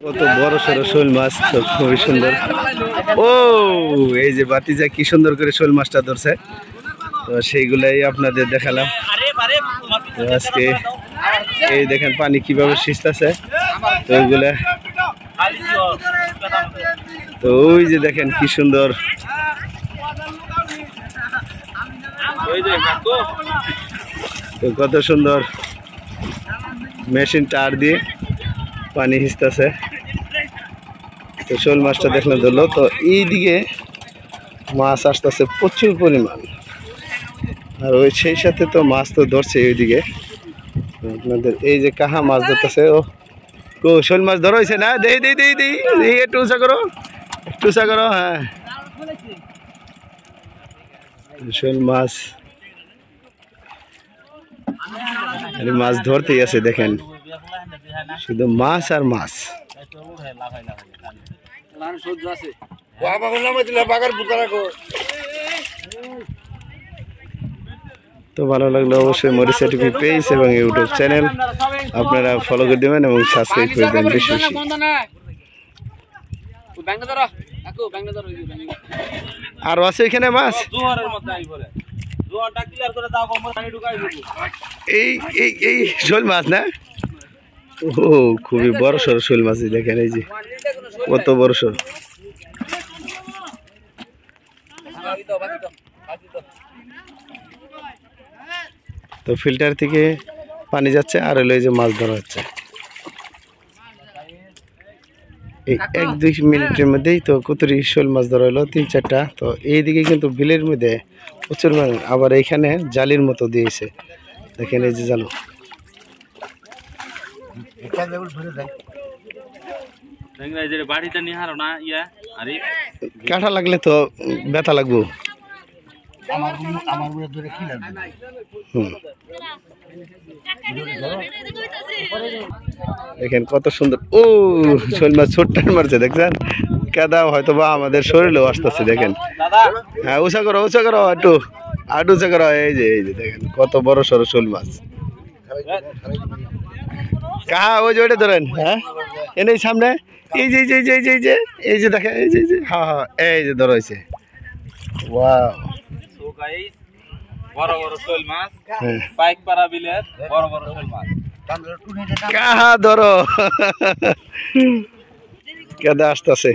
কত বড় সড়ো শোল মাছ, তো খুবই সুন্দর। ও এই যে বাতিজা কি সুন্দর করে শোল মাছটা ধরছে, তো সেইগুলাই আপনাদের দেখালাম। তো আজকে এই দেখেন পানি কিভাবে সিস্তাছে, তো ওইগুলা, তো ওই যে দেখেন কি সুন্দর, তো কত সুন্দর মেশিন টার দিয়ে পানি হিসতেছে। তো শোল মাছটা দেখলাম ধরলো, তো এইদিকে মাছ আসতেছে প্রচুর পরিমাণ, আর ওই সেই সাথে তো মাছ তো ধরছে ওইদিকে আপনাদের। এই যে কাহা মাছ ধরতেছে, ও শোল মাছ ধরা হয়েছে না, দেই দেই দেই দেই দেই, একটু উঁচা করো, একটু উঁচা করো। হ্যাঁ, শোল মাছ, মাছ ধরতেই আছে দেখেন, শুধু মাছ আর মাছ। তো ভালো লাগলো অবশ্যই মরিচা টিভি পেজ এবং ইউটিউব চ্যানেল আপনারা ফলো করে দেবেন এবং সাবস্ক্রাইব করে দেবেন বেশি বেশি। আর আছে এখানে মাছ, এই এই এই শোল মাছ না, ও খুবই বড় সড়ো শোল মাছ দেখেন, এই যে কত বড় সড়ো। তো ফিল্টার থেকে পানি যাচ্ছে আর হলো এই যে মাছ ধরা হচ্ছে, এই 1-2 মিনিটের মধ্যেই তো কতরি শোল মাছ ধরা হলো, 3-4টা। তো এইদিকে কিন্তু বিলের মধ্যে প্রচুর মাছ, আবার এইখানে জালির মতো দিয়েছে দেখেন, এই যে জালো কাঁটা লাগলে তো ব্যথা লাগবো। দেখেন কত সুন্দর, ও শোল মাছ ছোট্ট মারছে দেখছেন, কাদা হয়তো বা আমাদের শরীরেও আসতেছে দেখেন। হ্যাঁ, উঁচা করো উঁচা করো, একটু আটু উঁচা করো। এই যে দেখেন কত বড় সড়ো শোল মাছ, কাহা ওই যে ওইটা ধরেন। হ্যাঁ, এনেই সামনে, এই যে এই যে এই যে এই যে এই যে দেখেন, এই যে হ্যাঁ হ্যাঁ, এই যে ধরা হয়েছে। ওয়াও, বড় বড় শোল মাছ, পাইকপাড়া বিলের বড় বড় শোল মাছ, কাহা ধরো, কেদা আসতেছে।